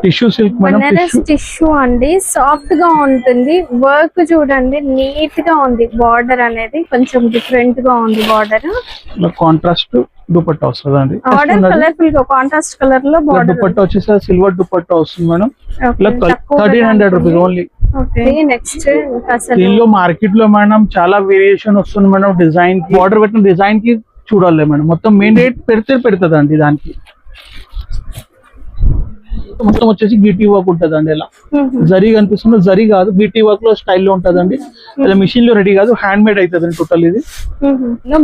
Tissue silk madam. Banaras tissue అండి, soft గా ఉంటుంది. వర్క్ చూడండి నీట్ గా ఉంది. బార్డర్ అనేది కొంచెం డిఫరెంట్ గా ఉంది. బార్డర్ కాంట్రాస్ట్ దుపట్టా వస్తుంది అండి. బార్డర్ కలర్ఫుల్ గా కాంట్రాస్ట్ కలర్ లో బార్డర్. దుపట్టా వచ్చేసి సిల్వర్ దుపట్టా వస్తుంది మేడం. 1300 rupees only. నెక్స్ట్ దీనిలో మార్కెట్ లో మేడం చాలా వేరియేషన్ వస్తుంది మేడం. డిజైన్ బార్డర్ పెట్టిన డిజైన్ కి చూడాలి మేడం. మొత్తం మెయిన్ రేట్ పెడుతుంది అండి. దానికి మొత్తం వచ్చేసి గీటీ వర్క్ ఉంటది అండి. ఇలా జరీ కనిపిస్తుంది, జరీ కాదు గీటీ వర్క్ లో స్టైల్లో ఉంటదండి. ఇలా మిషన్ లో రెడీ కాదు, హ్యాండ్ మేడ్ అవుతుంది అండి టోటల్. ఇది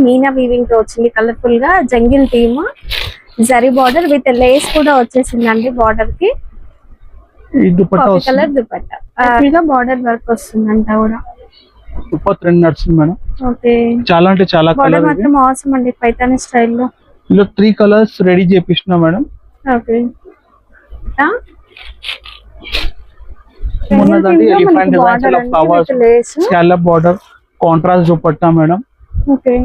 మీనా వీవింగ్ తో వచ్చింది కలర్ఫుల్ గా jungle theme, zari border with lace కూడా వచ్చేసిందండి. బార్డర్ కి ఈ dupatta colour dupatta border work వస్తుందంట కూడా. సూపర్ ట్రెండ్ నడుస్తుంది మేడం. ఓకే, చాలా అంటే చాలా కలర్ మాత్రం అవసరం అండి. పైతాని స్టైల్లో ఇలా 3 కలర్స్ రెడీ చేపిస్తున్నా మేడం. ఓకే, ఉన్నదండి ఎలిఫెంట్ డిజైన్స్ లో flowers, scallop border, contrast dupatta madam. Okay,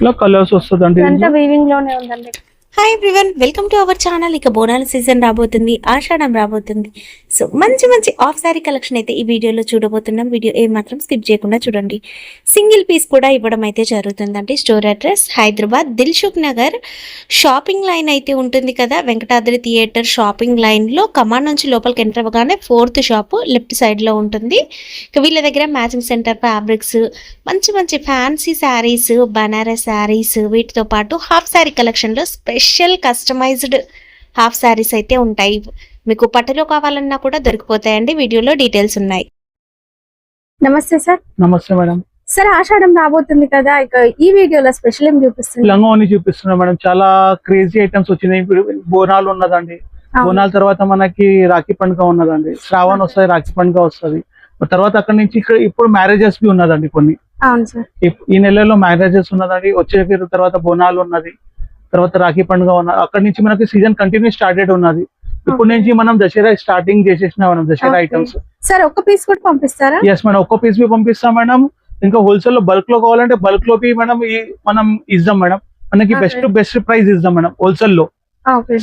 ఇలా కలర్స్ వస్తుందండి. అంతా వీవింగ్ లోనే ఉందండి. Hi everyone, welcome to our channel. ఇక బోనాల సీజన్ రాబోతుంది, ఆషాఢం రాబోతుంది. సో మంచి మంచి ఆఫ్ సారీ కలెక్షన్ అయితే ఈ వీడియోలో చూడబోతున్నాం. వీడియో ఏమాత్రం స్కిప్ చేయకుండా చూడండి. సింగిల్ పీస్ కూడా ఇవ్వడం అయితే జరుగుతుందండి. Store address Hyderabad Dilsukh Nagar. Shopping line అయితే ఉంటుంది కదా, వెంకటాద్రి థియేటర్ షాపింగ్ లైన్లో కమాండ్ నుంచి లోపలికి ఎంటర్ అవ్వగానే 4th షాపు లెఫ్ట్ సైడ్లో ఉంటుంది. ఇక వీళ్ళ దగ్గర మ్యాచింగ్ సెంటర్ ఫ్యాబ్రిక్స్, మంచి మంచి ఫ్యాన్సీ శారీస్, బనారస్ శారీస్, వీటితో పాటు హాఫ్ శారీ కలెక్షన్లో స్పెషల్ కస్టమైజ్డ్ హాఫ్ శారీస్ అయితే ఉంటాయి. మీకు పట్టులో కావాలన్నా కూడా దొరికిపోతాయండి. వీడియోలో డీటెయిల్స్ ఉన్నాయి. నమస్తే సార్. నమస్తే మేడం. సార్ ఆషాఢం రాబోతుంది కదా, ఇక ఈ వీడియోలో స్పెషల్ ఏం చూపిస్తుంది? లంగావోని చూపిస్తున్నా మేడం. చాలా క్రేజీ ఐటమ్స్ వచ్చినాయి. ఇప్పుడు బోనాలు ఉన్నదండి. బోనాల తర్వాత మనకి రాఖీ పండుగ ఉన్నదండి. శ్రావణ్ వస్తుంది, రాఖీ పండుగ వస్తుంది. తర్వాత అక్కడ నుంచి ఇక్కడ ఇప్పుడు మ్యారేజెస్ బి ఉన్నదండి కొన్ని. అవును సార్, ఈ నెలలో మ్యారేజెస్ ఉన్నదండి. వచ్చే తర్వాత బోనాలు ఉన్నది, తర్వాత రాఖీ పండుగ ఉన్నది. అక్కడ నుంచి మనకి సీజన్ కంటిన్యూ స్టార్టెడ్ ఉన్నది. ఇప్పుడు నుంచి మనం దసరా స్టార్టింగ్ చేసేసిన మనం దసరా ఐటమ్స్. సార్ ఒక్క పీస్ కూడా పంపిస్తారా? ఎస్ మేడం, ఒక్క పీస్ బి పంపిస్తాం మేడం. ఇంకా హోల్సేల్ లో బల్క్ లో కావాలంటే బల్క్ లో మేడం మనం ఇద్దాం మేడం. మనకి బెస్ట్ ప్రైస్ ఇద్దాం మేడం హోల్సేల్ లో.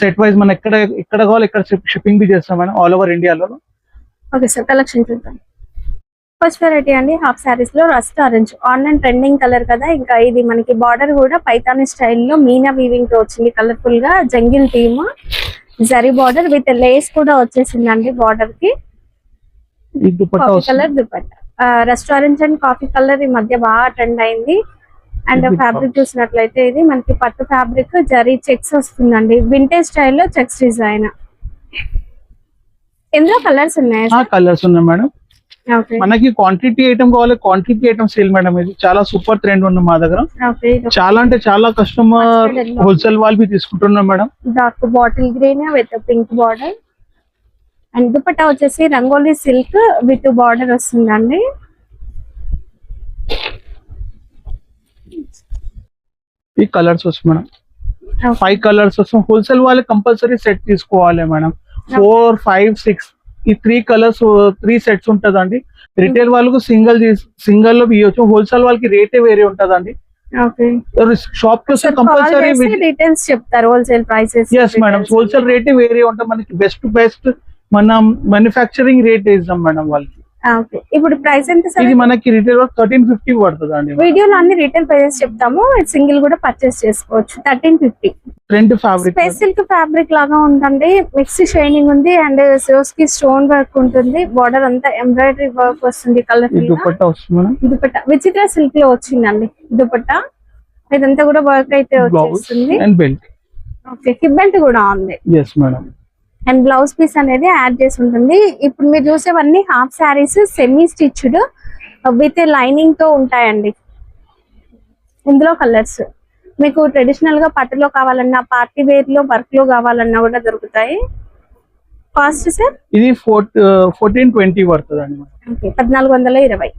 సెట్ వైజ్ మనం ఎక్కడ కావాలి ఇక్కడ షిప్పింగ్ బి చేస్తాం మేడం, ఆల్ ఓవర్ ఇండియాలో. ఓకే సార్, కలెక్షన్ చూద్దాం. ఫస్ట్ వెరైటీ అండి, హాఫ్ శారీస్ లో rust orange. Online trending colour కదా. ఇంకా ఇది మనకి బార్డర్ కూడా పైతాని స్టైల్లో మీనా వీవింగ్ తో వచ్చింది. కలర్ఫుల్ గా jungle theme, zari border with lace కూడా వచ్చేసిందండి. బార్డర్ కి colour dupatta. Rust orange and coffee colour ఈ మధ్య బాగా ట్రెండ్ అయింది. అండ్ ఫ్యాబ్రిక్ చూసినట్లయితే ఇది మనకి పట్టు ఫ్యాబ్రిక్, జరీ చెక్స్ వస్తుందండి. వింటేజ్ స్టైల్లో చెక్స్ డిజైన్. ఇందులో కలర్స్ ఉన్నాయి? కలర్స్ ఉన్నాయి మేడం. మనకి క్వాంటిటీ ఐటమ్ కావాలి, క్వాంటిటీ ఐటమ్ సేల్ మేడం. ఇది చాలా సూపర్ ట్రెండ్ ఉంది మా దగ్గర. చాలా అంటే చాలా కస్టమర్ హోల్సేల్ వాళ్ళు తీసుకుంటున్నారు madam. Dark bottle green with pink border. And dupatta వచ్చేసి రంగోలీ సిల్క్ విత్ బార్డర్ వస్తుందండి. ఈ కలర్స్ వస్తుంది మేడం. 5 కలర్స్ వస్తుంది. హోల్సేల్ వాళ్ళు కంపల్సరీ సెట్ తీసుకోవాలి మేడం. 4, 5, 6 ఈ 3 కలర్స్ 3 సెట్స్ ఉంటదండి. రిటైల్ వాళ్ళకు సింగిల్ లో ఇవ్వచ్చు. హోల్సేల్ వాళ్ళకి రేటే వేరే ఉంటదండి. షాప్ కి వస్తే కంపల్సరీ డీటెయిల్స్ చెప్తారు, wholesale prices. Yes madam, wholesale రేటే వేరే ఉంటుంది. మనకి బెస్ట్ మనం మ్యానుఫ్యాక్చరింగ్ రేట్ ఇస్తాం మేడం వాళ్ళకి. ఇప్పుడు ప్రైస్ ఎంత సార్? ఇది మనకి రిటైల్ 1350 పడుతుంది అండి. వీడియోలో అన్ని రిటైల్ ప్రైసెస్ చెప్తాము, సింగిల్ కూడా పర్చేస్ చేసుకోవచ్చు. 1350. ట్రెండ్ ఫ్యాబ్రిక్, సిల్క్ ఫ్యాబ్రిక్ లాగా ఉంటుంది. మిక్సీ షైనింగ్ ఉంది అండ్ సిరోస్ కి స్టోన్ వర్క్ ఉంటుంది. బార్డర్ అంతా ఎంబ్రాయిడరీ వర్క్ వస్తుంది. కలర్ దుపట్టా వస్తుంది. దుపట్టా విచిత్ర సిల్క్ లో వచ్చిందండి దుపట్టా. ఇదంతా కూడా వర్క్ అయితే వచ్చేస్తుంది. And belt. Okay, hip belt కూడా ఉంది. Yes madam. And blouse piece అనేది యాడ్ చేసి ఉంటుంది. ఇప్పుడు మీరు చూసేవన్నీ half saris semi stitched with lining తో ఉంటాయండి. ఇందులో కలర్స్ మీకు ట్రెడిషనల్ గా పట్టులో కావాలన్నా, పార్టీ వేర్ లో వర్క్ లో కావాలన్నా కూడా దొరుకుతాయి. కాస్ట్ సార్ ఇది 1420 పడుతుందండి. 1420.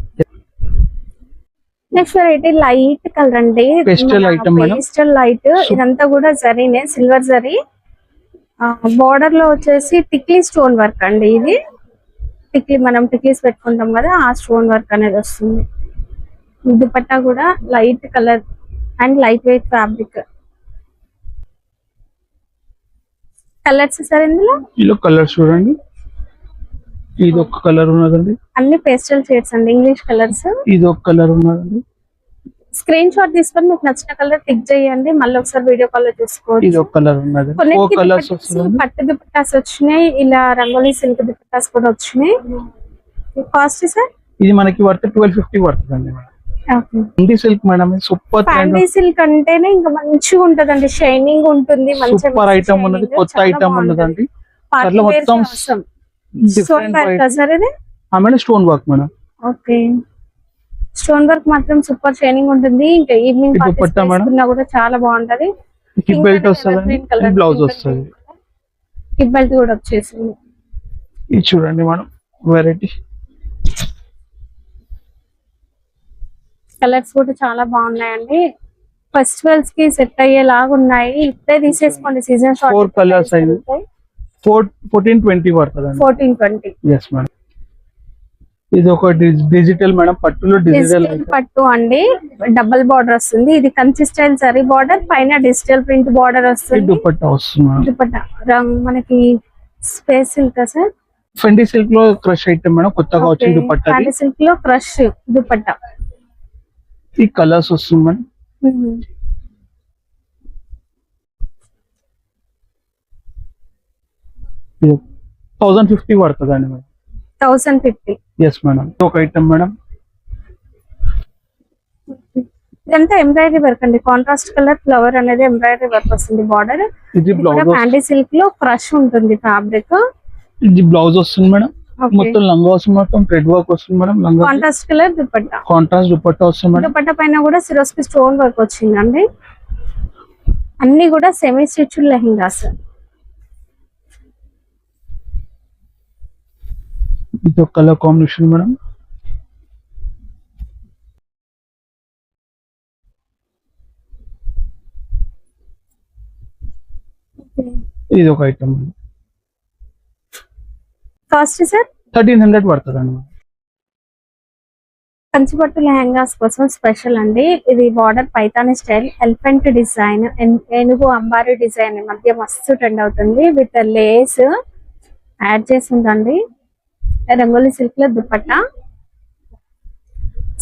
నెక్స్ట్ వెరైటీ లైట్ కలర్ అండి, pastel item madam. Pastel light. ఇదంతా కూడా జరీనే, సిల్వర్ జరీ. బార్డర్ లో వచ్చేసి టిక్లీ స్టోన్ వర్క్ అండి. ఇది టిక్లీ, మనం టిక్లీస్ పెట్టుకుంటాం కదా, ఆ స్టోన్ వర్క్ అనేది వస్తుంది. దుపట్టా కూడా light colour and light weight fabric. Colours sir ఇందులో ఇలా కలర్స్ చూడండి, ఇది ఒక కలర్ ఉన్నదండి, అన్ని పేస్టల్ షేడ్స్ అండి, ఇంగ్లీష్ కలర్స్. ఇది ఒక కలర్ ఉన్నదండి, స్క్రీన్ షాట్ తీసుకొని మీకు నచ్చిన కలర్ టిక్ చేయండి, మళ్ళీ ఒకసారి వీడియో కాల్ లో ఇది చూసుకోవచ్చు. ఒక కలర్ ఉన్నది. ఫోర్ కొన్నిటికి కలర్స్ దుపట్టాస్ వస్తుంది. పట్టు దుపట్టాస్ వచ్చినాయి, ఇలా రంగోలీ సిల్క్ దుపట్టాస్ కూడా వచ్చినాయి. కాస్ట్ సార్ ఇది మనకి వర్త్ 1250 పడుతుందండి. ఇండి సిల్క్ మేడం, సూపర్ ఫ్యాండీ సిల్క్ అంటేనే ఇంకా మంచిగా ఉంటదండి, షైనింగ్ ఉంటుంది, సూపర్ ఐటమ్ ఉన్నది, కొత్త ఐటమ్ ఉన్నదండి. అట్లా మొత్తం స్టోన్ వర్క్ సార్ ఇది. Madam stone work madam. Okay, stone work మాత్రం సూపర్ షైనింగ్ ఉంటుంది. ఇంకా ఈవినింగ్ ఇది దుపట్టా మేడం. కూడా చాలా బాగుంటది. హిప్ బెల్ట్ వస్తుంది, బ్లౌజ్ వస్తుంది. హిప్ బెల్ట్ కూడా వచ్చేసింది. ఇది చూడండి మేడం, వెరైటీ కలర్స్ కూడా చాలా బాగున్నాయండి, ఫెస్టివల్స్ కి సెట్ అయ్యేలాగా ఉన్నాయి. ఇప్పుడే తీసేసుకోండి, సీజన్ షార్ట్. 4 కలర్స్ అయింది, 1420 పడుతుందండి. 1420. Yes madam. ఇది ఒక డిజిటల్ మేడం, పట్టులో డిజిటల్ పట్టు అండి, డబుల్ బార్డర్ వస్తుంది. ఇది కంచి స్టైల్ జరీ బార్డర్, పైన డిజిటల్ ప్రింట్ బార్డర్ వస్తుంది. దుపట్టా వస్తుంది. దుపట్టా మనకి space silk sir, Fendi silk లో క్రష్ ఐటమ్ మేడం, కొత్తగా వచ్చింది దుపట్టా. ఫెండీ సిల్క్ లో క్రష్ దుపట్టా. ఈ కలర్స్ వస్తుంది మేడం. ఇది 1050 పడుతుందండి మేడం. 1050. Yes madam. ఒక ఐటమ్ మేడం, ఇదంతా ఎంబ్రాయిడరీ వర్క్ అండి, కాంట్రాస్ట్ కలర్ ఫ్లవర్ అనేది ఎంబ్రాయిడరీ వర్క్ వస్తుంది బార్డర్. ఇది బ్లౌజ్. ఫ్యాండీ సిల్క్ లో క్రష్ ఉంటుంది ఫ్యాబ్రిక్. ఇది బ్లౌజ్ వస్తుంది మేడం, మొత్తం లంగా వస్తుంది, మొత్తం థ్రెడ్ వర్క్ వస్తుంది మేడం. లంగా contrast colour dupatta, contrast dupatta వస్తుంది మేడం. దుపట్టా పైన కూడా సిరోస్కి స్టోన్ వర్క్ వచ్చిందండి. అన్ని కూడా సెమీ స్టిచ్ లెహంగాస్. ఇది ఒక కలర్ కాంబినేషన్ మేడం. ఇది ఒక ఐటమ్ మేడం. కాస్ట్ సార్ 1300 పడుతుందండి. కంచిపట్టు లెహంగాస్ కోసం స్పెషల్ అండి. ఇది border Paithani style, elephant design, ఏనుగు అంబారీ డిజైన్ మధ్య మస్తు ట్రెండ్ అవుతుంది. విత్ లేస్ యాడ్ చేసి ఉందండి. రంగోలీ సిల్క్ లో dupatta.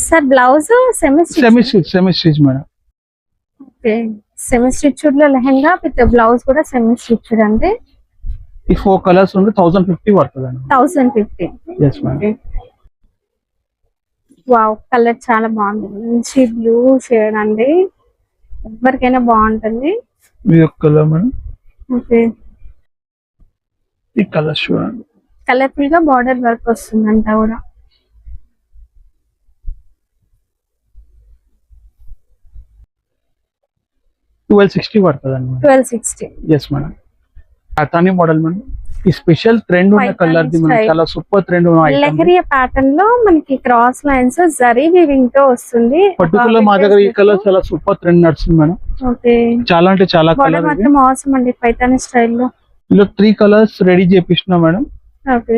Sir blouse semi stitch madam. Okay, semi stitched లో లెహంగా విత్ బ్లౌజ్ కూడా సెమీ స్టిచ్డ్ అండి. ఈ 4 కలర్స్ ఉంది, 1050 పడుతుందండి. 1050. Yes madam. వావ్, కలర్ చాలా బాగుంది, మంచి బ్లూ షేడ్ అండి, ఎవరికైనా బాగుంటుంది. ఇది ఒక కలర్ మేడం. ఓకే, ఈ కలర్ చూడండి, కలర్ఫుల్ గా బార్డర్ వర్క్ వస్తుంది అంతా కూడా. $1260 పడుతుందండి. 1260. Yes madam. అతాని మోడల్ మేడం, ఈ స్పెషల్ ట్రెండ్ ఉన్న కలర్ ది మనకి చాలా సూపర్ ట్రెండ్ ఉన్న ఐటమ్. లెహరియా ప్యాటర్న్ లో మనకి క్రాస్ లైన్స్ జరీ వీవింగ్ తో వస్తుంది. పర్టికులర్ మా దగ్గర ఈ కలర్ చాలా సూపర్ ట్రెండ్ నడుస్తుంది మేడం. ఓకే, చాలా అంటే చాలా బార్డర్ కలర్ మాత్రం అవసరం అండి, పైతాని స్టైల్లో. ఇలా 3 కలర్స్ రెడీ చేపిస్తున్నా మేడం. ఓకే,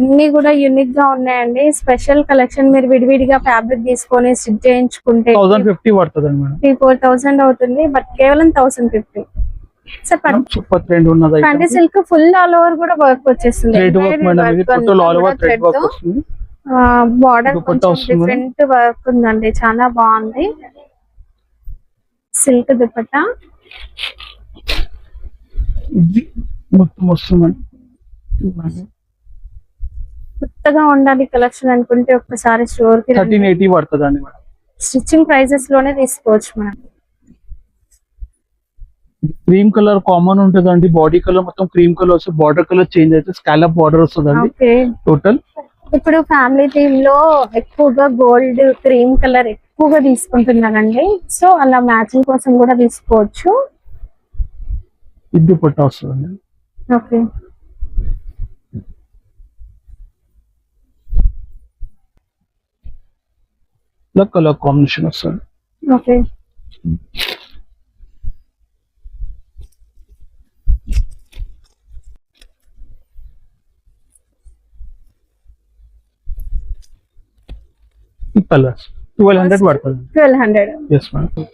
అన్ని కూడా యూనిక్ గా ఉన్నాయండి, స్పెషల్ కలెక్షన్. మీరు విడివిడిగా ఫ్యాబ్రిక్ తీసుకొని స్టిచ్ చేయించుకుంటే 1050 పడుతుందండి మేడం. 3,000-4,000 అవుతుంది, బట్ కేవలం 1050. సూపర్ ట్రెండ్ ఉన్నది. ఫ్యాండీ సిల్క్ ఫుల్ ఆల్ ఓవర్ కూడా వర్క్ వచ్చేస్తుంది. థ్రెడ్ వర్క్ మేడం, ఇది total all over thread work వస్తుంది. బార్డర్ కొంచెం డిఫరెంట్ వర్క్ ఉందండి, చాలా బాగుంది. సిల్క్ దుపట్టా ఇది మొత్తం వస్తుంది. కొత్తగా ఉండాలి కలెక్షన్ అనుకుంటే ఒక్కసారి స్టోర్ కి 1380 పడుతుందండి మేడం. స్టిచ్చింగ్ ప్రైజెస్ లోనే తీసుకోవచ్చు మనం. క్రీమ్ కలర్ కామన్ ఉంటుందండి, బాడీ కలర్ మొత్తం క్రీమ్ కలర్ వస్తుంది, బార్డర్ కలర్ చేంజ్ అయితే స్కాలప్ బార్డర్ వస్తుందండి టోటల్. ఇప్పుడు ఫ్యామిలీ థీమ్ లో ఎక్కువగా గోల్డ్ క్రీమ్ కలర్ ఎక్కువగా తీసుకుంటున్నారండి, సో అలా మ్యాచింగ్ కోసం కూడా తీసుకోవచ్చు. ఇది పట్ట వస్తుందండి. ఓకే, ఇలా కలర్ కాంబినేషన్ వస్తుంది. ఓకే, ఈ కలర్స్ 1200 పడుతుంది. 1200. Yes madam.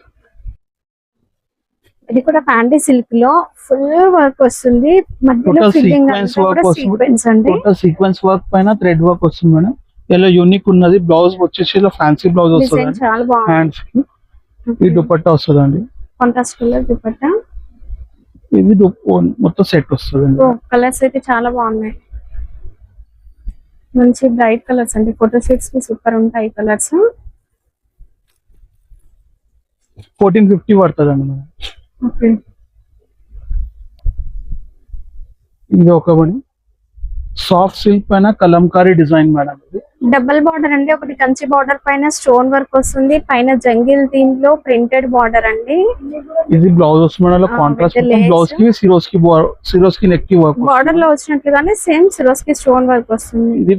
ఇది కూడా ఫ్యాంటీ సిల్క్ లో ఫుల్ వర్క్ వస్తుంది, మధ్యలో Total ఫిల్లింగ్ sequence అంతా work కూడా వస్తుంది. సీక్వెన్స్ అండి. టోటల్ సీక్వెన్స్ వర్క్ పైన థ్రెడ్ వర్క్ వస్తుంది మేడం. ఇలా యూనిక్ ఉన్నది. బ్లౌజ్ వచ్చేసి ఇలా ఫ్యాన్సీ బ్లౌజ్ డిజైన్ వస్తుంది. చాలా బాగుంది. హ్యాండ్స్ కి ఈ దుపట్టా వస్తుందండి. Contrast colour dupatta. ఇది మొత్తం సెట్ వస్తుందండి. కలర్స్ అయితే చాలా బాగున్నాయి, మంచి బ్రైట్ కలర్స్ అండి. ఫోటో షూట్స్ కి సూపర్ ఉంటాయి కలర్స్. 1450 పడుతుందండి మేడం. ఓకే, ఇది ఒక సాఫ్ట్ సిల్క్ పైన కలంకారీ డిజైన్ మేడం. ఇది డబుల్ బార్డర్ అండి. ఒకటి కంచి బార్డర్ పైన స్టోన్ వర్క్ వస్తుంది, పైన జంగిల్ థీమ్ లో ప్రింటెడ్ బార్డర్ అండి. ఇది బ్లౌజ్ వస్తుంది madam. Contrast with lace. Blouse కి సిరోస్ కి నెక్ కి వర్క్. బార్డర్ లో వచ్చినట్లుగానే సేమ్ సిరోస్ కి స్టోన్ వర్క్ వస్తుంది.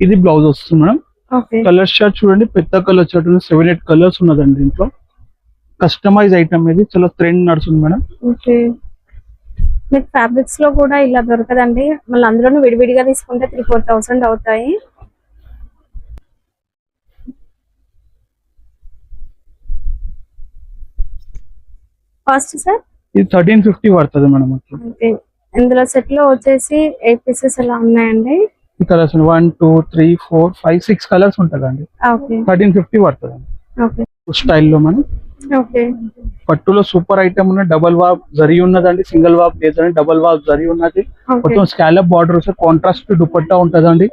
ఇది బ్లౌజ్ వస్తుంది మేడం. ఓకే, కలర్ షార్ట్ చూడండి, పెద్ద కలర్ షార్ట్ 7-8 కలర్స్ ఉన్నదండి దీంట్లో. కస్టమైజ్ ఐటమ్ ఇది, చాలా ట్రెండ్ నడుస్తుంది మేడం. ఓకే. మీకు ఫ్యాబ్రిక్స్ లో కూడా ఇలా దొరకదండి, మళ్ళీ అందులోనూ విడివిడిగా తీసుకుంటే 3,000-4,000 అవుతాయి. కాస్ట్ సార్ ఇది 1350 పడుతుంది మేడం. ఓకే, ఇందులో సెట్ లో వచ్చేసి 8 పీసెస్ అలా ఉన్నాయండి. ఈ కలర్స్ 1 2 3 4 5 6 కలర్స్ ఉంటుందండి. ఓకే 1350 పడుతుంది ఓకే స్టైల్లో మనం. ఓకే, పట్టులో సూపర్ ఐటమ్ ఉన్న డబల్ వాప్ జరీ ఉన్నదండి. సింగిల్ వాప్ లేదండి, డబల్ వాప్ జరీ ఉన్నది. ఓకే. మొత్తం స్కాలప్ బార్డర్ వస్తే కాంట్రాస్ట్ దుపట్టా ఉంటదండి,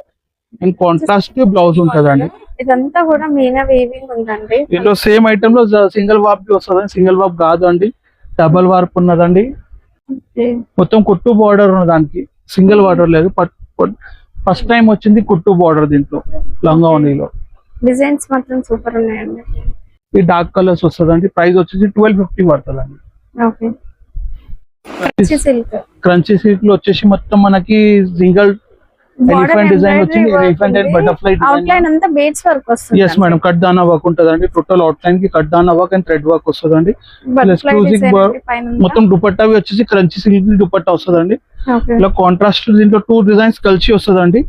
అండ్ కాంట్రాస్ట్ బ్లౌజ్ ఉంటదండి. ఇదంతా కూడా మీనా వీవింగ్ ఉందండి. దీంట్లో సేమ్ ఐటమ్ లో సింగిల్ వాప్ వస్తుంది, సింగిల్ వాప్ కాదు అండి, డబల్ వార్ప్ ఉన్నదండి. ఓకే, మొత్తం కుట్టు బార్డర్ ఉన్న దానికి, సింగిల్ బార్డర్ లేదు. ఫస్ట్ టైం వచ్చింది కుట్టు బార్డర్ దీంట్లో లంగా ఓణీలో. డిజైన్స్ మాత్రం సూపర్ ఉన్నాయండి. ఈ డార్క్ కలర్స్ వస్తుందండి. ప్రైస్ వచ్చేసి 1250 పడుతుందండి. Okay, Kanchi silk crunchy silk లో వచ్చేసి మొత్తం మనకి సింగిల్ ఎలిఫెంట్ డిజైన్ వచ్చింది. Elephant and butterfly outline design. అంతా బీడ్స్ వర్క్ వస్తుంది. ఎస్ మేడం, కట్ దానా వర్క్ ఉంటదండి. టోటల్ అవుట్ లైన్ కి కట్ దానా వర్క్ అండ్ థ్రెడ్ వర్క్ వస్తుందండి. Butterfly exclusive design work. పైన మొత్తం దుపట్టా వచ్చేసి క్రంచీ సిల్క్ దుపట్టా వస్తుందండి. ఓకే, ఇలా కాంట్రాస్ట్ దీంట్లో 2 డిజైన్స్ కలిసి వస్తుందండి.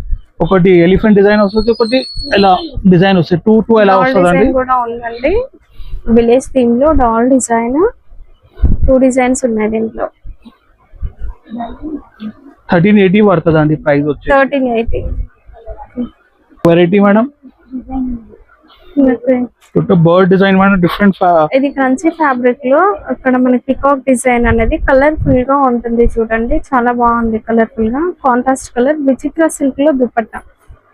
ఒకటి ఎలిఫెంట్ డిజైన్ వస్తుంది, ఒకటి ఇలా డిజైన్ వస్తుంది. 2 ఎలా డాల్ వస్తుందండి. డిజైన్ కూడా ఉందండి. విలేజ్ థీమ్ లో డాల్ డిజైన్ 2 డిజైన్స్ ఉన్నాయి దీంట్లో. 1380 పడుతుందండి ప్రైస్ వచ్చి. 1380. Variety madam. Okay, bird design madam, different. ఇది కంచి ఫ్యాబ్రిక్ లో అక్కడ మనకి పికాక్ డిజైన్ అనేది కలర్ఫుల్ గా ఉంటుంది చూడండి, చాలా బాగుంది కలర్ఫుల్ గా. కాంట్రాస్ట్ కలర్ విచిత్ర సిల్క్ లో దుపట్టా,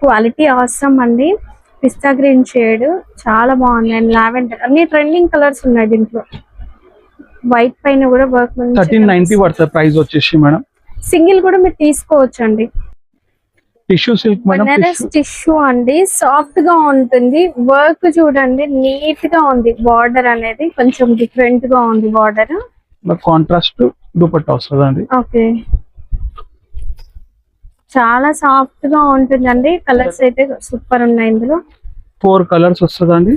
క్వాలిటీ అవసరం అండి. పిస్తా గ్రీన్ షేడ్ చాలా బాగుంది, అండ్ లావెండర్, అన్ని ట్రెండింగ్ కలర్స్ ఉన్నాయి దీంట్లో. వైట్ పైన కూడా వర్క్ 1390 పడుతుంది ప్రైస్ వచ్చేసి మేడం. సింగిల్ కూడా మీరు తీసుకోవచ్చు అండి. Tissue silk madam. Banaras tissue అండి, సాఫ్ట్ గా ఉంటుంది. వర్క్ చూడండి నీట్ గా ఉంది. బార్డర్ అనేది కొంచెం డిఫరెంట్ గా ఉంది బార్డర్. కాంట్రాస్ట్ దుపట్టా వస్తుందండి. ఓకే, చాలా సాఫ్ట్ గా ఉంటుందండి. కలర్స్ అయితే సూపర్ ఉన్నాయి ఇందులో. 4 కలర్స్ వస్తుందండి.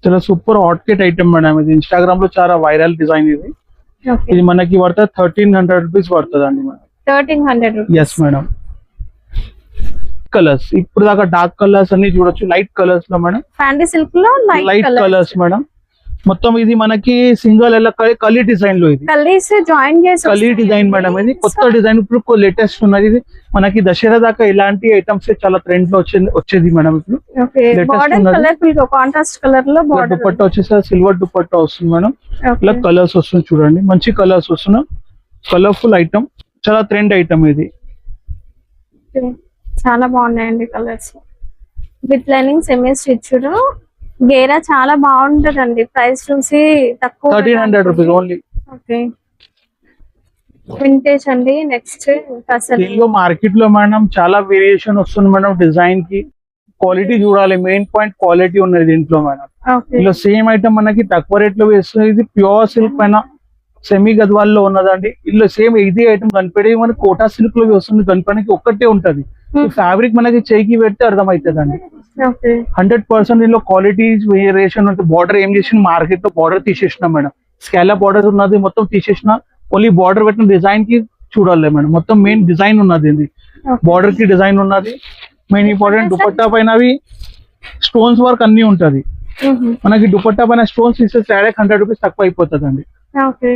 చాలా super hot Kate item madam. ఇది ఇన్స్టాగ్రామ్ లో చాలా వైరల్ డిజైన్ ఇది. ఓకే, ఇది మనకి పడుతుంది 1300 రూపీస్ పడుతుంది అండి madam. 1300 rupees. Yes madam. Colours ఇప్పుడు దాకా డార్క్ కలర్స్ అన్ని చూడొచ్చు. లైట్ కలర్స్ లో మేడం, ఫ్యాంటీ సిల్క్ లో లైట్ కలర్స్ మేడం. మొత్తం ఇది మనకి సింగల్ ఎలా కలీ డిజైన్ లో, ఇది కలర్స్ జాయిన్ చేసి కలీ డిజైన్ మేడం. ఇది కొత్త డిజైన్, ఇప్పుడు లేటెస్ట్ ఉన్నది. ఇది మనకి దసరా దాకా ఇలాంటి ఐటమ్స్ చాలా ట్రెండ్ లో వచ్చేది మేడం. ఇప్పుడు ఓకే, latest బార్డర్ ఉన్నది. కలర్ఫుల్ గా కాంట్రాస్ట్ కలర్ లో బార్డర్. దుపట్టా వచ్చేసి సిల్వర్ దుపట్టా వస్తుంది మేడం. ఇలా ఓకే, కలర్స్ వస్తుంది చూడండి, మంచి కలర్స్ వస్తున్నాయి. కలర్ఫుల్ ఐటమ్, చాలా ట్రెండ్ ఐటమ్ ఇది. చాలా బాగున్నాయండి colours. With lining semi stitched గేరా చాలా బాగుంటదండి. ప్రైస్ చూసి తక్కువ 1300 రూపీస్ ఓన్లీ. ఓకే, వింటేజ్ అండి. నెక్స్ట్ అసలు దీనిలో మార్కెట్ లో మేడం చాలా వేరియేషన్ వస్తుంది మేడం. డిజైన్ కి క్వాలిటీ చూడాలి, మెయిన్ పాయింట్ క్వాలిటీ ఉన్నది దీంట్లో మేడం. ఓకే, ఇలా సేమ్ ఐటమ్ మనకి తక్కువ రేట్ లో వేస్తుంది. ఇది ప్యూర్ సిల్క్ పైన సెమీ గద్వాల్లో ఉన్నదండి. ఇలా సేమ్ ఇది ఐటమ్ కనిపెట్టేది మనకి కోటా సిల్క్ లో వస్తుంది. కనిపెట్టడానికి ఒక్కటే ఉంటది. ఫ్యాబ్రిక్ మనకి చేయికి పెడితే అర్థమవుతుందండి. ఓకే, 100% దీనిలో క్వాలిటీ వేరియేషన్ ఉంటుంది. బార్డర్ ఏం చేసిన మార్కెట్ లో బార్డర్ తీసేసిన మేడం. స్కాలప్ బార్డర్ ఉన్నది మొత్తం తీసేసిన. ఓన్లీ బార్డర్ పెట్టిన డిజైన్ కి చూడాలి మేడం. మొత్తం మెయిన్ డిజైన్ ఉన్నది, ఇది బార్డర్ కి డిజైన్ ఉన్నది. మెయిన్ ఇంపార్టెంట్ దుపట్టా పైన స్టోన్స్ వర్క్ అన్ని ఉంటది. మనకి దుపట్టా పైన స్టోన్స్ తీసేసి 100 రూపీస్ తక్కువ అయిపోతుంది అండి. ఓకే,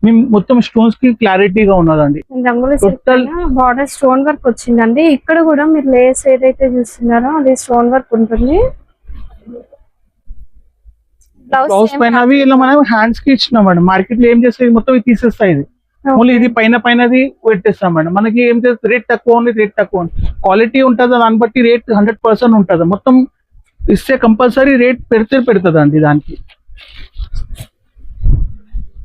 మేము మొత్తం స్టోన్స్ కి క్లారిటీగా ఉన్నదండి. రంగుల టోటల్ బార్డర్ స్టోన్ వర్క్ వచ్చిందండి. ఇక్కడ కూడా మీరు లేస్ ఏదైతే చూస్తున్నారో అది స్టోన్ వర్క్ ఉంటుంది. బ్లౌజ్ పైన అవి ఇలా మనం హ్యాండ్స్ కి ఇచ్చినాం మేడం. మార్కెట్ లో ఏం చేస్తే మొత్తం ఇది తీసేస్తాయి. ఇది ఓన్లీ ఇది పైనది పెట్టేస్తాం మేడం. మనకి ఏం చేస్తే రేట్ తక్కువ ఉంది, రేట్ తక్కువ ఉంది, క్వాలిటీ ఉంటుంది, దాన్ని బట్టి రేట్ 100% ఉంటుంది. మొత్తం ఇస్తే కంపల్సరీ రేట్ పెడుతుంది అండి దానికి.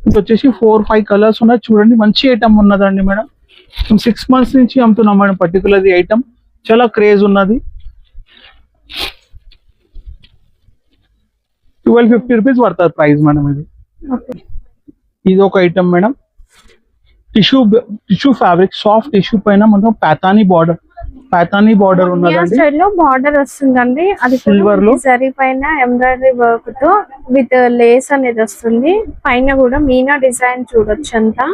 ఇది వచ్చేసి 4-5 కలర్స్ ఉన్నాయి చూడండి. మంచి ఐటమ్ ఉన్నదండి మేడం. 6 months నుంచి అమ్ముతున్నాం మేడం. పర్టికులర్ ఐటమ్ చాలా క్రేజ్ ఉన్నది. 1250 రూపీస్ పడుతుంది ప్రైస్ మేడం. ఇది ఒక item madam. Tissue fabric, soft tissue పైన మొత్తం పాతానీ బార్డర్ ఉన్నదండి. స్టైల్ లో బార్డర్ వస్తుందండి. అది సిల్వర్ లో జరీ పైన ఎంబ్రాయిడరీ వర్క్ తో విత్ లేస్ అనేది వస్తుంది. పైన కూడా మీనా డిజైన్ చూడొచ్చు అంతా.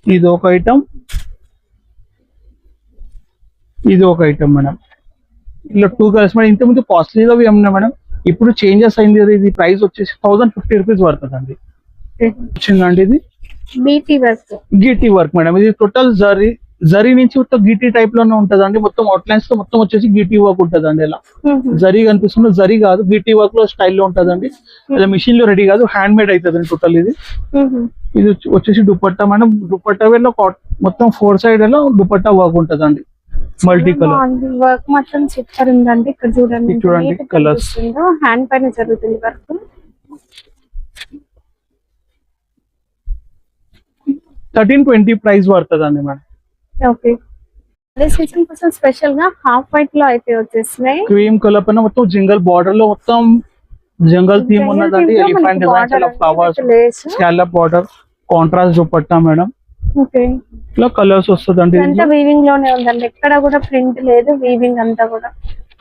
ఇది ఒక ఐటమ్, ఇది ఒక ఐటమ్ మేడం. ఇలా 2 కలర్స్ మేడం. ఇంతకుముందు కాస్ట్లీగా అమ్మినా మేడం, ఇప్పుడు చేంజెస్ అయింది. ఇది ప్రైస్ వచ్చేసి 1050 రూపీస్ పడుతుంది అండి. వచ్చిందండి ఇది గీటీ వర్క్ మేడం. ఇది టోటల్ జరీ నుంచి మొత్తం గీటీ టైప్ లోనే ఉంటదండి. మొత్తం అవుట్లైన్స్ తో మొత్తం వచ్చేసి గీటీ వర్క్ ఉంటదండి. ఇలా జరీ కనిపిస్తుంది, జరీ కాదు, గీటీ వర్క్ లో స్టైల్లో ఉంటదండి. ఇలా మిషన్ లో రెడీ కాదు, హ్యాండ్ మేడ్ అవుతుంది టోటల్. ఇది వచ్చేసి దుపట్టా మేడం. దుపట్టా వేలో మొత్తం 4 side లో దుపట్టా వర్క్ ఉంటదండి. మల్టీ కలర్ వర్క్ మొత్తం సూపర్ ఉందండి. ఇక్కడ చూడండి కలర్స్ హ్యాండ్ పైన జరుగుతుంది వర్క్. 1320 ప్రైస్ పడుతుందండి మేడం. ఓకే, సీజన్ కోసం స్పెషల్ గా హాఫ్ వైట్ లో అయితే వచ్చేసినాయి. క్రీమ్ కలర్ పైన మొత్తం జింగల్ బార్డర్ లో మొత్తం జంగల్ థీమ్ ఉన్నదండి. ఎలిఫెంట్ డిజైన్, చాలా flowers, scallop border, contrast dupatta madam. Okay, ఇలా కలర్స్ వస్తుందండి. అంతా వీవింగ్ లోనే ఉందండి. ఎక్కడ కూడా ప్రింట్ లేదు, వీవింగ్ అంతా కూడా.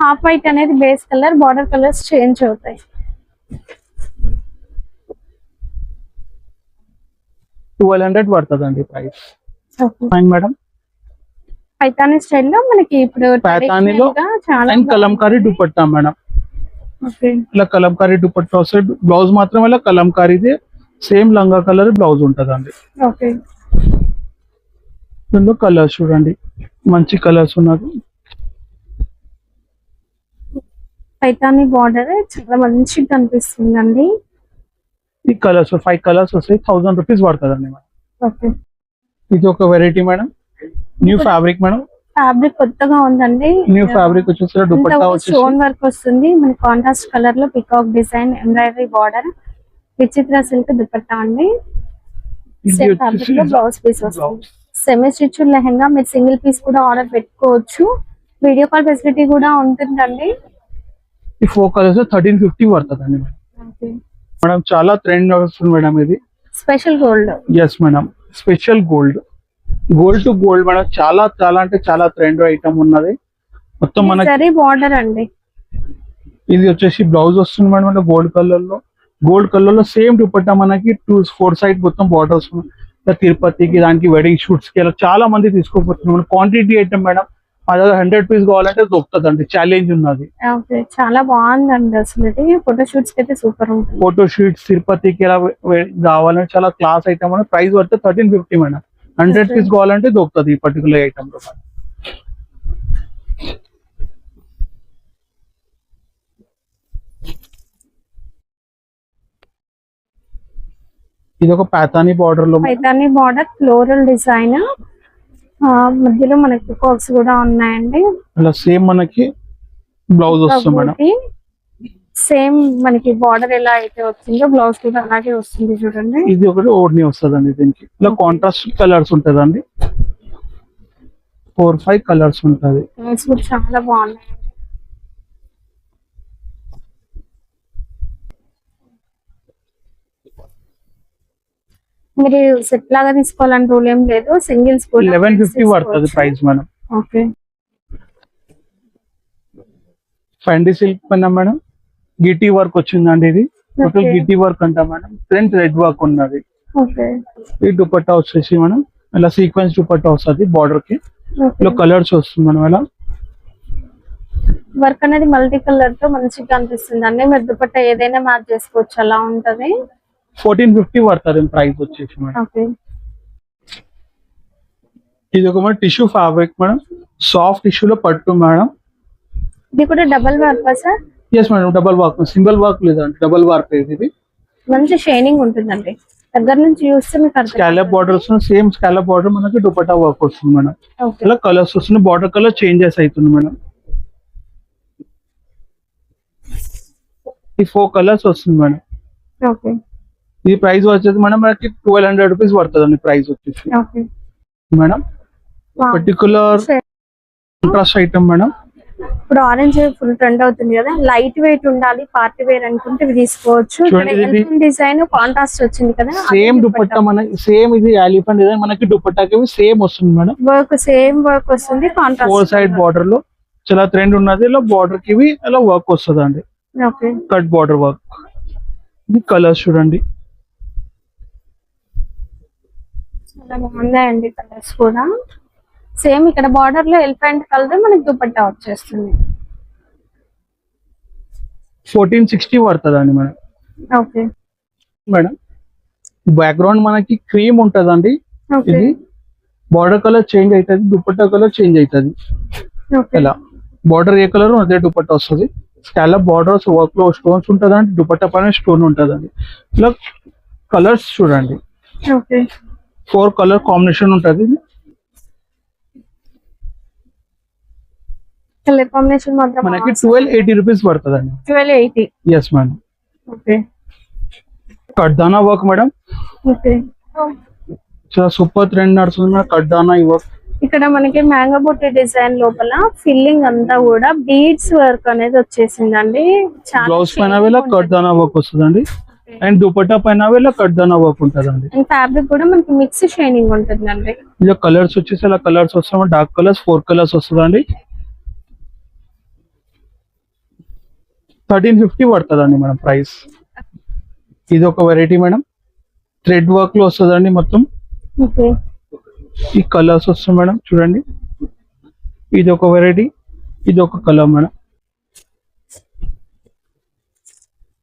హాఫ్ వైట్ అనేది base colour, border colours change అవుతాయి. 1200 పడుతుందండి ప్రైస్. మేడం పైతానీ స్టైల్లో మనకి ఇప్పుడు పైతానీలో కలంకారీ దుపట్టా మేడం. ఇలా కలంకారీ దుపట్టా వస్తుంది. బ్లౌజ్ మాత్రం ఇలా కలంకారీది సేమ్ లంగా కలర్ బ్లౌజ్ ఉంటదండి. దీనిలో కలర్స్ చూడండి, మంచి కలర్స్ ఉన్నది. పైతానీ బార్డర్ చాలా మంచిగా కనిపిస్తుందండి. ఈ కలర్స్ 5 కలర్స్ వస్తాయి. 1000 రూపీస్ పడుతుందండి మేడం. ఇది ఒక variety madam. New fabric madam. Fabric కొత్తగా ఉందండి. న్యూ ఫ్యాబ్రిక్ వచ్చేసి దుపట్టా వచ్చేసి స్టోన్ వర్క్ వస్తుంది. మన కాంట్రాస్ట్ కలర్ లో peacock design, embroidery border, Vichitra silk dupatta అండి. సేమ్ ఫ్యాబ్రిక్ లో బ్లౌజ్ పీస్ వస్తుంది. సెమీ స్టిచ్ లెహంగా మీరు సింగిల్ పీస్ కూడా ఆర్డర్ పెట్టుకోవచ్చు. వీడియో కాల్ ఫెసిలిటీ కూడా ఉంటుందండి. ఈ 4 కలర్స్ 1350 పడుతుందండి మేడం. మేడం చాలా ట్రెండ్ వస్తుంది మేడం. ఇది special gold. Yes madam, special gold to gold madam. చాలా అంటే చాలా ట్రెండ్ ఐటమ్ ఉన్నది. మొత్తం మనకి బార్డర్ అండి. ఇది వచ్చేసి బ్లౌజ్ వస్తుంది మేడం. గోల్డ్ కలర్ లో సేమ్ దుపట్టా మనకి 4 side మొత్తం బార్డర్స్. తిరుపతికి, దానికి వెడ్డింగ్ షూట్స్ కి చాలా మంది తీసుకోపోతున్నారు. Quantity item madam. మా దగ్గర 100 పీస్ కావాలంటే దొరుకుతుంది. ఛాలెంజ్ ఉన్నది. చాలా బాగుందండి. అసలు ఫోటో షూట్స్ కి అయితే సూపర్ ఉంటుంది. ఫోటో షూట్స్ తిరుపతికి ఇలా కావాలంటే చాలా క్లాస్ ఐటమ్ అని. ప్రైస్ పడితే 1350 మేడం. 100 పీస్ కావాలంటే దొరుకుతుంది ఈ పర్టికులర్ ఐటమ్ లో. ఇది ఒక పాతానీ బార్డర్ లో, పైతానీ బార్డర్ ఫ్లోరల్ డిజైన్, మధ్యలో మనకి పికాక్స్ కూడా ఉన్నాయండి. అలా సేమ్ మనకి బ్లౌజ్ వస్తుంది మేడం. సేమ్ మనకి బార్డర్ ఎలా అయితే వచ్చిందో బ్లౌజ్ కూడా అలాగే వస్తుంది చూడండి. ఇది ఒకటి ఓడ్ని వస్తుందండి. దీనికి ఇలా కాంట్రాస్ట్ కలర్స్ ఉంటదండి. 4-5 కలర్స్ ఉంటది. చాలా బాగున్నాయి. మీరు సెట్ లాగా తీసుకోవాలని రూల్ ఏం లేదు. సింగిల్స్ 1150 పడుతుంది ప్రైస్ మేడం. ఓకే, ఫెండీ సిల్క్ పైన మేడం గిటీ వర్క్ వచ్చిందండి. ఇది టోటల్ గిటీ వర్క్ అంట మేడం. ఫ్రంట్ రెడ్ వర్క్ ఉన్నది. ఈ దుపట్టా వచ్చేసి మేడం ఇలా సీక్వెన్స్ దుపట్టా వస్తుంది బార్డర్ కి. ఇలా కలర్స్ వస్తుంది మేడం. ఇలా వర్క్ అనేది మల్టీ కలర్ తో మంచిగా కనిపిస్తుంది అండి. మీరు దుపట్టా ఏదైనా మ్యాచ్ చేసుకోవచ్చు, అలా ఉంటది. 1450 పడుతుంది ప్రైస్ వచ్చేసి మేడం. ఓకే, ఇది ఒక madam tissue fabric madam, soft టిష్యూలో పట్టు మేడం. ఇది కూడా double work sir? Yes madam, double work, single work లేదండి, డబల్ వర్క్ ఇది. మంచి షైనింగ్ ఉంటుందండి, దగ్గర నుంచి చూస్తే మీకు అర్థం. స్కాలప్ బార్డర్ వస్తుంది, సేమ్ స్కాలప్ బార్డర్ మనకి దుపట్టా వర్క్ వస్తుంది మేడం. ఓకే, ఇలా కలర్స్ వస్తుంది, బార్డర్ కలర్ చేంజెస్ అవుతుంది మేడం. ఈ 4 కలర్స్ వస్తుంది మేడం. ఓకే, ఈ ప్రైస్ వచ్చేసి మేడం మనకి 1200 రూపీస్ పడుతుందండి ప్రైస్ వచ్చేసి okay madam. Particular contrast item madam. ఇప్పుడు ఆరెంజ్ ఫుల్ ట్రెండ్ అవుతుంది కదా, లైట్ వెయిట్ ఉండాలి, పార్టీ వేర్ అనుకుంటే ఇవి తీసుకోవచ్చు. డిజైన్ కాంట్రాస్ట్ వచ్చింది కదా, సేమ్ దుపట్టా మన సేమ్ ఇది ఎలిఫెంట్ డిజైన్ మనకి దుపట్టాకి సేమ్ వస్తుంది మేడం. వర్క్ సేమ్ వర్క్ వస్తుంది, కాంట్రాస్ట్ 4 సైడ్ బార్డర్ లో చాలా ట్రెండ్ ఉన్నది. ఇలా బార్డర్ కి ఇలా వర్క్ వస్తుంది అండి, ఓకే, కట్ బార్డర్ వర్క్. ఇది కలర్స్ చూడండి, చాలా బాగున్నాయండి కలర్స్ కూడా. సేమ్ ఇక్కడ బార్డర్ లో ఎలిఫెంట్ కలర్ మనకి దుపట్టా వచ్చేస్తుంది. 1460 పడుతుంది అండి మేడం. ఓకే మేడం బ్యాక్గ్రౌండ్ మనకి క్రీమ్ ఉంటదండి. ఓకే, ఇది బార్డర్ కలర్ చేంజ్ అవుతుంది, దుపట్టా కలర్ చేంజ్ అవుతుంది. ఓకే, ఇలా బార్డర్ ఏ కలర్ అదే దుపట్టా వస్తుంది. స్కాలప్ బార్డర్స్ వర్క్ లో స్టోన్స్ ఉంటదండి, దుపట్టా పైన స్టోన్ ఉంటదండి. ఇలా కలర్స్ చూడండి, ఓకే, 4 కలర్ కాంబినేషన్ ఉంటది. కలర్ కాంబినేషన్ మాత్రం మనకి 1280 రూపీస్ పడుతుందండి. 1280. Yes madam. ఓకే, కడ్దానా వర్క్ మేడం, ఓకే, చాలా సూపర్ ట్రెండ్ నడుస్తుంది మేడం కడ్దానా ఈ వర్క్. ఇక్కడ మనకి మ్యాంగో బుట్టి డిజైన్ లోపల ఫిల్లింగ్ అంతా కూడా బీడ్స్ వర్క్ అనేది వచ్చేసిందండి. బ్లౌజ్ పైన వేళ కడ్దానా వర్క్ వస్తుందండి, అండ్ దుపట్టా పైన వేళ కడ్దానా వర్క్ ఉంటదండి. అండ్ ఫ్యాబ్రిక్ కూడా మనకి మిక్స్ షైనింగ్ ఉంటుందండి. ఇలా కలర్స్ వచ్చేసి ఇలా కలర్స్ వస్తాయి, డార్క్ కలర్స్ 4 కలర్స్ వస్తుందండి. 1350 పడుతుందండి మేడం ప్రైస్. ఇది ఒక వెరైటీ మేడం, థ్రెడ్ వర్క్ లో వస్తుందండి మొత్తం. ఓకే, ఈ కలర్స్ వస్తాయి మేడం చూడండి. ఇది ఒక వెరైటీ, ఇది ఒక కలర్ మేడం.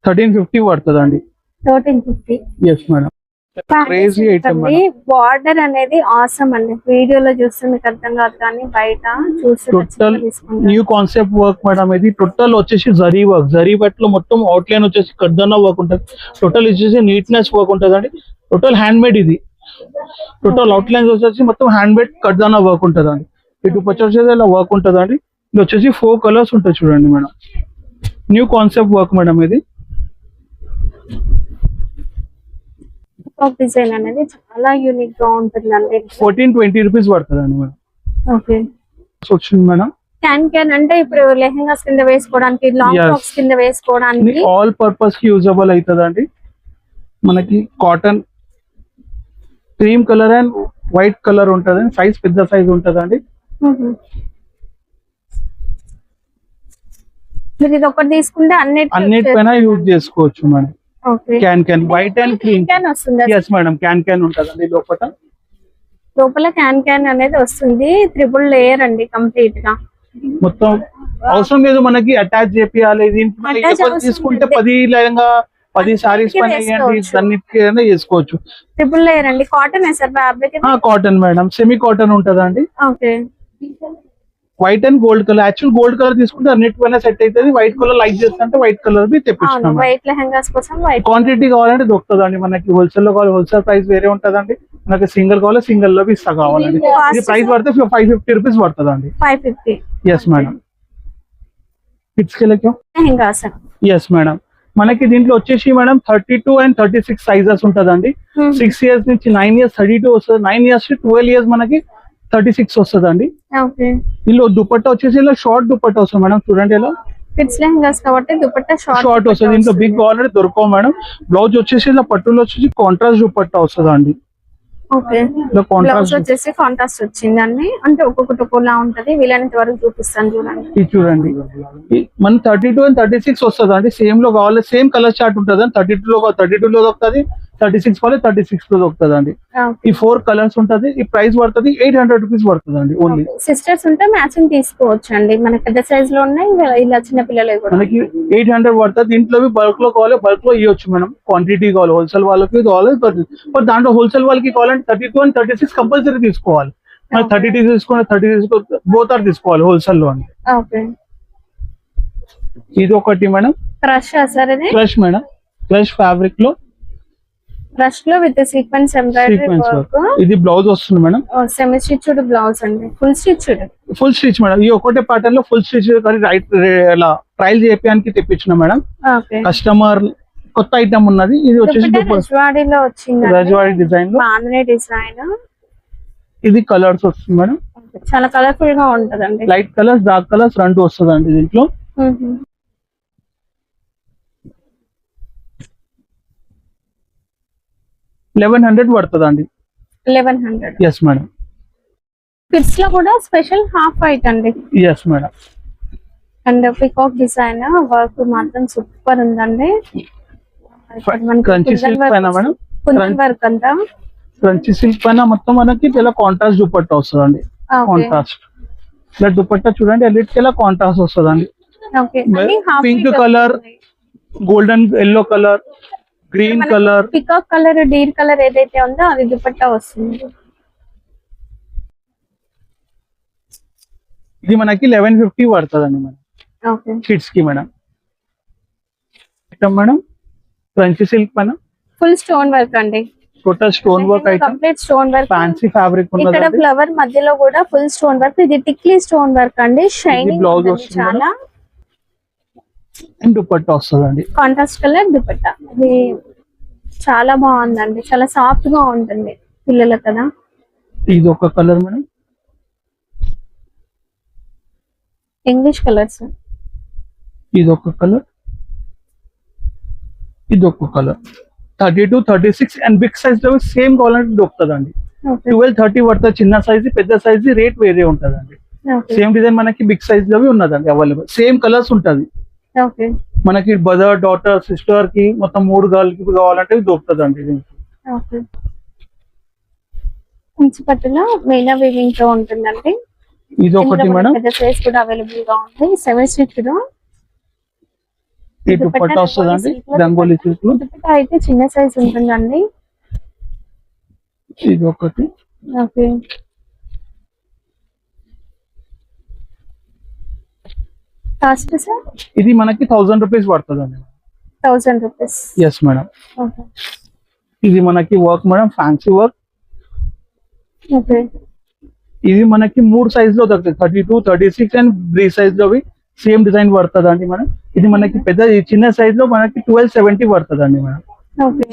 1350 పడుతుందండి. 1350. Yes madam, crazy item madam. Border అనేది ఆసమ్ అండి, వీడియోలో చూస్తే మీకు అర్థం కాదు కానీ బయట చూస్తే total new concept work madam. ఇది టోటల్ వచ్చేసి జరీ వర్క్, జరీ వర్క్ లో మొత్తం అవుట్ లైన్ వచ్చేసి కడ్దానా వర్క్ ఉంటుంది. టోటల్ వచ్చేసి నీట్నెస్ వర్క్ ఉంటుంది అండి. టోటల్ హ్యాండ్ మేడ్ ఇది. టోటల్ అవుట్ లైన్స్ వచ్చేసి మొత్తం హ్యాండ్ మేడ్ కడ్దానా వర్క్ ఉంటుంది అండి. ఇటు పచ్చి వచ్చేసి ఇలా వర్క్ ఉంటుంది అండి. ఇది వచ్చేసి 4 కలర్స్ ఉంటాయి చూడండి madam. New concept work madam ఇది. డిజైన్ అనేది చాలా యూనిక్ గా ఉంటుందండి. 1420 రూపీస్ పడుతుందండి మేడం. ఓకే, వచ్చింది మేడం. క్యాన్ అంటే ఇప్పుడు లెహంగాస్ కింద వేసుకోవడానికి, లాంగ్ ఫ్రాక్స్ కింద వేసుకోవడానికి, ఆల్ పర్పస్ కి యూజబుల్ అవుతుందండి. మనకి cotton cream colour and white colour ఉంటది, సైజ్ పెద్ద సైజ్ ఉంటదండి. మీరు ఇది ఒకటి తీసుకుంటే అన్నిటిపైన యూజ్ చేసుకోవచ్చు madam. Can white and cream can వస్తుంది. ఎస్ మేడం, క్యాన్ ఉంటదండి లోపల క్యాన్ అనేది వస్తుంది. 3 లేయర్ అండి కంప్లీట్ గా. మొత్తం అవసరం లేదు మనకి అటాచ్ చేపియాలి. దీంట్లో తీసుకుంటే 10 లేదంగా 10 సారీస్ పైన అన్నిటికైనా చేసుకోవచ్చు. 3 లేయర్ అండి. Cotton sir fabric? Cotton madam, semi cotton ఉంటదండి. Okay, white and gold colour. Actual gold colour తీసుకుంటే అన్నిటిపైన సెట్ అవుతుంది. వైట్ కలర్ లైక్ చేస్తుంటే వైట్ కలర్ బి తెప్పించున్నాం. వైట్ లెహంగాస్ కోసం వైట్. క్వాంటిటీ కావాలంటే దొరుకుతుందండి మనకి. హోల్సేల్ లో కావాలి, హోల్సేల్ ప్రైస్ వేరే ఉంటదండి. మనకి సింగిల్ కావాలి, సింగిల్ లో ఇస్తా కావాలండి. ఇది ప్రైస్ పడితే 550 రూపీస్ పడుతుందండి. 550. Yes madam. కిడ్స్ కి లెహంగాస్. Yes madam. మనకి దీంట్లో వచ్చేసి మేడం 32 and 36 సైజెస్ ఉంటదండి. 6 ఇయర్స్ నుంచి 9 ఇయర్స్ 32 వస్తుంది. 9 ఇయర్స్ టు 12 ఇయర్స్ మనకి 36 వస్తుందండి. ఇందులో దుపట్టా వచ్చేసి ఇలా షార్ట్ దుపట్టా వస్తుంది మేడం. చూడండి ఇలా కిడ్స్ లెహంగాస్ కాబట్టి దుపట్టా షార్ట్ వస్తుంది. ఇంట్లో బిగ్ ఆల్రెడీ దొరకవు మేడం. బ్లౌజ్ వచ్చేసి ఇలా పట్టులో వచ్చేసి కాంట్రాస్ట్ దుపట్టా వస్తుందండి. ఓకే, బ్లౌజ్ వచ్చేసి కాంట్రాస్ట్ వచ్చిందండి. అంటే ఒక్కొక్కటి ఒక్కోలా ఉంటది. వీలైనంత వరకు చూపిస్తాను చూడండి. ఇది చూడండి, మన 32 and 36 వస్తుంది అండి. సేమ్ లో కావాలి, సేమ్ కలర్ చార్ట్ ఉంటుంది. 32 లో దొరుకుతుంది, 36 కావాలి 36 లో దొరుకుతుంది అండి. ఈ 4 కలర్స్ ఉంటది. ఈ ప్రైస్ పడుతుంది 800 రూపీస్ పడుతుంది అండి ఓన్లీ. సిస్టర్స్ ఉంటే మ్యాచింగ్ తీసుకోవచ్చు అండి. మనకి పెద్ద సైజ్ లో ఉన్నాయి, ఇలా చిన్న పిల్లలు కూడా మనకి 800 పడుతుంది. దీంట్లో బల్క్ లో కావాలి బల్క్ లో ఇవ్వచ్చు మనం. క్వాంటిటీ కావాలి హోల్సేల్ వాళ్ళకి కావాలి, బట్ దాంట్లో హోల్సేల్ వాళ్ళకి కావాలంటే 32 and 36 కంపల్సరీ తీసుకోవాలి. మనకి 32 తీసుకుని 30 తీసుకోవాలి, బోత్ ఆర్ తీసుకోవాలి హోల్సేల్ లో అండి. ఓకే, ఇది ఒకటి మేడం. క్రష్ సార్ ఇది? క్రష్ మేడం, క్రష్ ఫ్యాబ్రిక్ లో క్రష్ లో విత్ సీక్వెన్స్ ఎంబ్రాయిడరీ వర్క్. ఇది బ్లౌజ్ వస్తుంది మేడం. సెమీ స్టిచ్డ్ బ్లౌజ్ అండి, full stitched? Full stitch madam. ఈ ఒకటే ప్యాటర్న్ లో ఫుల్ స్టిచ్ రైట్ ఇలా ట్రయల్ చేయడానికి తెప్పించిన మేడం. కస్టమర్ కొత్త ఐటమ్ ఉన్నది. ఇది వచ్చేసి రజవాడీలో వచ్చింది, రజవాడీ డిజైన్ లో బాంధనీ డిజైన్. ఇది కలర్స్ వస్తుంది మేడం. చాలా కలర్ఫుల్ గా ఉంటదండి. లైట్ కలర్స్ డార్క్ కలర్స్ రెండు వస్తుంది అండి దీంట్లో. 1100 పడుతుంది అండి. 1100? Yes madam. కిడ్స్ లో కూడా స్పెషల్ హాఫ్ వైట్ అండి. Yes madam. And peacock design work మాత్రం సూపర్ ఉందండి. క్రంచీ సిల్క్ పైన మేడం, కుందన్ వర్క్ అంతా. క్రంచీ సిల్క్ పైన మొత్తం మనకి ఇలా కాంట్రాస్ట్ దుపట్టా వస్తుంది అండి. కాంట్రాస్ట్ ఇలా దుపట్టా చూడండి, అన్నిటికీ ఇలా కాంట్రాస్ట్ వస్తుంది అండి. Pink colour, golden yellow colour, green colour, peacock colour, deer colour ఏదైతే ఉందో అది దుపట్టా వస్తుంది. ఇది మనకి 1150 పడుతుంది అండి మేడం. కిడ్స్ కి మేడం. మేడం క్రంచీ సిల్క్ పైన ఫుల్ స్టోన్ వర్క్ అండి. Total stone work item, complete stone work, fancy fabric ఉన్నది. ఇక్కడ ఫ్లవర్ మధ్యలో కూడా ఫుల్ స్టోన్ వర్క్. ఇది టిక్లీ స్టోన్ వర్క్ అండి. షైనింగ్ బ్లౌజ్ వస్తుంది, చాలా దుపట్టా వస్తుంది అండి. Contrast colour dupatta. ఇది చాలా బాగుందండి, చాలా సాఫ్ట్ గా ఉంటుంది పిల్లలు కదా. ఇది ఒక కలర్ మేడం, ఇంగ్లీష్ కలర్స్. ఇది ఒక కలర్, ఇది ఒక కలర్. 32, 36 అండ్ బిగ్ సైజ్ లో సేమ్ కావాలంటే దొరుకుతుంది అండి. 12, 30 పడుతుంది చిన్న సైజ్, పెద్ద సైజ్ రేట్ వేరే ఉంటది అండి. సేమ్ డిజైన్ మనకి బిగ్ సైజ్ లో ఉన్నదండి అవైలబుల్. సేమ్ కలర్స్ ఉంటది మనకి. బ్రదర్, డాటర్, సిస్టర్ కి మొత్తం 3 గర్ల్కి కావాలంటే దొరుకుతుంది అండి. మంచి పట్టులో మీనా వీవింగ్ తో ఉంటుందండి. ఇది ఒకటి మేడం. పెద్ద సైజ్ కూడా అవైలబుల్ గా ఉంది. 7 స్టిచ్ లో ఈ దుపట్టా వస్తుందండి. రంగోలీ సిల్క్ లో దుపట్టా అయితే చిన్న సైజ్ ఉంటుందండి. ఇది ఒకటి. Okay, cost sir? ఇది మనకి 1000 రూపీస్ పడుతుంది అండి. 1000 రూపీస్? Yes madam. ఓకే, ఇది మనకి work madam, fancy work. Okay, ఇది మనకి 3 సైజ్ లో దొరుకుతుంది. 32, 36 అండ్ 3 సైజ్ లో సేమ్ డిజైన్ పడుతుంది అండి మేడం. ఇది మనకి పెద్ద చిన్న సైజ్ లో మనకి 1270 పడుతుంది అండి మేడం.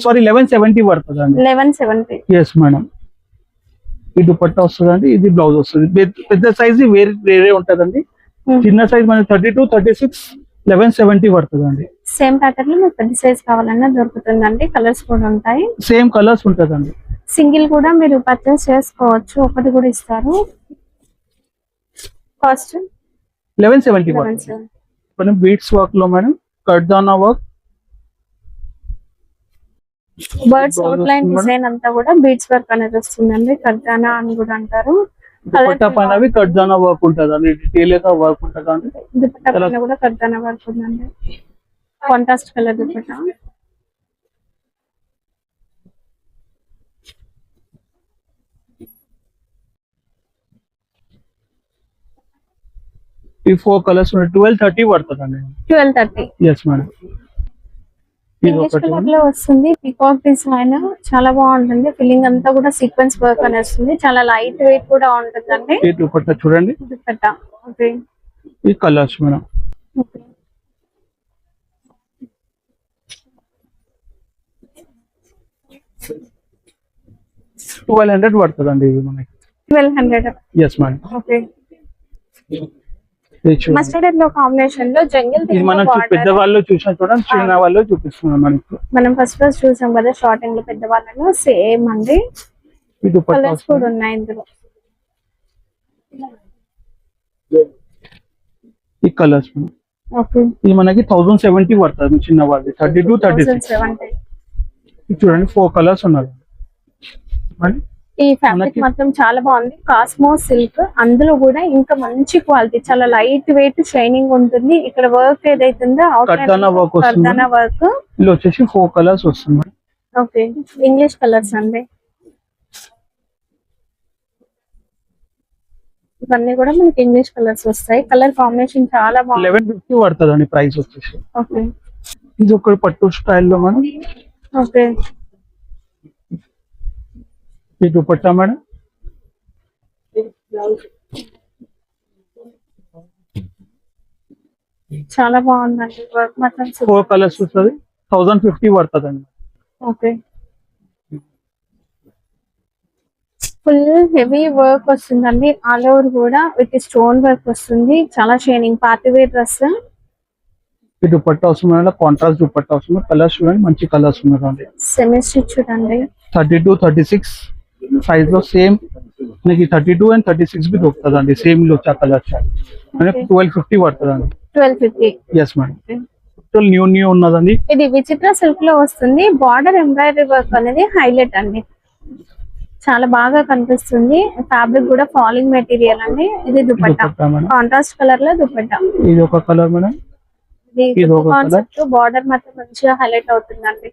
సారీ 1170 పడుతుంది అండి. 1170? Yes madam. ఈ దుపట్టా వస్తుంది అండి, ఇది బ్లౌజ్ వస్తుంది. పెద్ద సైజ్ వేరే ఉంటదండి. చిన్న సైజ్ మనకి 32, 36, 1170 పడుతుంది అండి. సేమ్ ప్యాటర్న్ లో మీకు పెద్ద సైజ్ కావాలన్నా దొరుకుతుందండి. కలర్స్ కూడా ఉంటాయి, సేమ్ కలర్స్ ఉంటదండి. సింగిల్ కూడా మీరు పర్చేస్ చేసుకోవచ్చు, ఒకటి కూడా ఇస్తారు. కాస్ట్ 1170 పడుతుంది. బీట్స్ వర్క్ లో మేడం, కడ్దానా work, birds outline design అంతా కూడా బీట్స్ వర్క్ అనేది వస్తుందండి. కడ్దానా అని కూడా అంటారు. దుపట్టా పైన కడ్దానా వర్క్ ఉంటుంది అండి. డీటెయిల్ గా వర్క్ ఉంటుంది అండి. దుపట్టా పైన కూడా కడ్దానా వర్క్ ఉందండి. Contrast colour dupatta. ఈ 4 కలర్స్ 1230 పడుతుంది అండి. 1230? Yes madam. ఇంగ్లీష్ కలర్ లో వస్తుంది. పికాక్ డిజైన్ చాలా బాగుంటుంది. ఫిల్లింగ్ అంతా కూడా సీక్వెన్స్ వర్క్ అని వస్తుంది. చాలా లైట్ వెయిట్ కూడా ఉంటుందండి. ఈ దుపట్టా చూడండి. దుపట్టా ఓకే. ఈ కలర్స్ మేడం. ఓకే, 1200 పడుతుంది అండి ఇది మనకి. 1200? Yes madam. ఓకే. మస్టర్డ్ లో కాంబినేషన్ లో జంగిల్ ఇది మనం పెద్ద వాళ్ళు చూసాం చూడండి, చిన్న వాళ్ళు చూపిస్తున్నాం మనకి. మనం ఫస్ట్ చూసాం కదా స్టార్టింగ్ లో పెద్ద వాళ్ళలో. సేమ్ అండి, కలర్స్ కూడా ఉన్నాయి ఇందులో. ఈ కలర్స్ ఓకే. ఇది మనకి 1070 పడుతుంది చిన్న వాళ్ళది. 32, 36. ఇది చూడండి 4 కలర్స్ ఉన్నది మరి ఈ ఫ్యాబ్రిక్ మనకి- మాత్రం చాలా బాగుంది. కాస్మో సిల్క్, అందులో కూడా ఇంకా మంచి క్వాలిటీ, చాలా లైట్ వెయిట్ షైనింగ్ ఉంటుంది. ఇక్కడ వర్క్ ఏదైతుందో కర్దానా work వస్తుంది. కర్దానా వర్క్. ఇందులో వచ్చేసి 4 కలర్స్ వస్తుంది మేడం. ఓకే, ఇంగ్లీష్ కలర్స్ అండి ఇవన్నీ కూడా మనకి ఇంగ్లీష్ కలర్స్ వస్తాయి. కలర్ కాంబినేషన్ చాలా బాగుంది. 1150 పడుతుందండి ప్రైస్ వచ్చేసి. ఓకే ఇది ఒక పట్టు స్టైల్లో మేడం. ఓకే, ఈ దుపట్టా మేడం. చాలా బాగుందండి వర్క్ మాత్రం 4 కలర్స్ వస్తుంది. 1050 పడుతుందండి. ఓకే, ఫుల్ హెవీ వర్క్ వస్తుందండి. ఆల్ ఓవర్ కూడా విత్ స్టోన్ వర్క్ వస్తుంది. చాలా షైనింగ్ పార్టీ వేర్ డ్రెస్. ఈ దుపట్టా వస్తుంది మేడం. కాంట్రాస్ట్ దుపట్టా వస్తుంది. కలర్స్ చూడండి మంచి కలర్స్ ఉన్నాయండి. సెమీ స్టిచ్ చూడండి. 32, 36 సైజ్ లో సేమ్ మనకి 32 అండ్ 36 బి దొరుకుతుందండి. సేమ్ లో వచ్చా కలర్స్ మనకి 1250 పడుతుందండి. 1250. Yes madam. న్యూ ఉన్నదండి. ఇది విచిత్ర సిల్క్ లో వస్తుంది. బార్డర్ ఎంబ్రాయిడరీ వర్క్ అనేది హైలైట్ అండి, చాలా బాగా కనిపిస్తుంది. ఫ్యాబ్రిక్ కూడా ఫాలింగ్ మెటీరియల్ అండి. ఇది dupatta, dupatta madam. Contrast colour లో దుపట్టా. ఇది ఒక కలర్ మేడం. ఇది ఒక కాన్సెప్ట్ బార్డర్ మాత్రం మంచిగా హైలైట్ అవుతుందండి.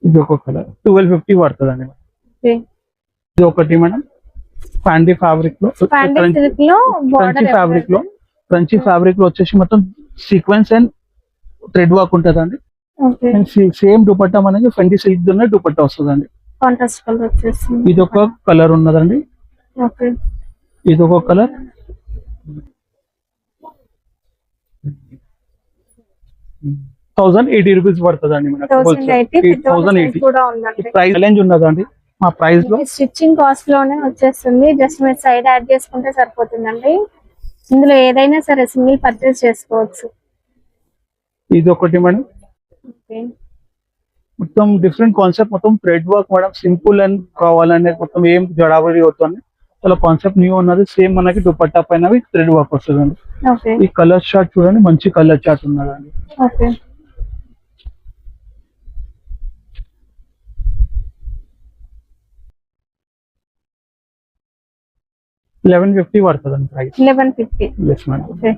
ఇది ఒక కలర్ 1250 పడుతుందండి. ఓకే, ఇది ఒకటి మేడం. ఫ్యాండీ ఫ్యాబ్రిక్ లో ప్యాండీ సిల్క్ లో బార్డర్ ఫ్యాబ్రిక్ లో క్రంచీ ఫ్యాబ్రిక్ లో వచ్చేసి మొత్తం సీక్వెన్స్ అండ్ థ్రెడ్ వర్క్ ఉంటదండి. ఓకే, సేమ్ దుపట్టా మనకి ఫెండీ సిల్క్ దొన్న దుపట్టా వస్తుందండి. కాంట్రాస్ట్ కలర్ వచ్చేస్తుంది. ఇది ఒక కలర్ ఉన్నదండి. ఓకే, ఇది ఒక కలర్. ₹1080 పడుతుందండి మనకి. 1080 1080 కూడా ఉందండి. ప్రైస్ రేంజ్ ఉన్నదండి. మా ప్రైస్ లో స్టిచ్చింగ్ కాస్ట్ లోనే వచ్చేస్తుంది. జస్ట్ మీరు సైడ్ యాడ్ చేసుకుంటే సరిపోతుందండి. ఇందులో ఏదైనా సరే సింగిల్ పర్చేస్ చేసుకోవచ్చు. ఇది ఒకటి మేడం. ఓకే, మొత్తం డిఫరెంట్ కాన్సెప్ట్, మొత్తం thread work madam. Simple and కావాలనే మొత్తం ఏం జడాబడి అవుతుంది. చాలా కాన్సెప్ట్ న్యూ ఉన్నది. సేమ్ మనకి దుపట్టా పైన థ్రెడ్ వర్క్ వస్తుందండి. ఓకే, ఈ కలర్ చార్ట్ చూడండి మంచి కలర్ చార్ట్ ఉన్నదండి. ఓకే, 1150 పడుతుందండి ప్రైస్. 1150. Yes madam. ఓకే.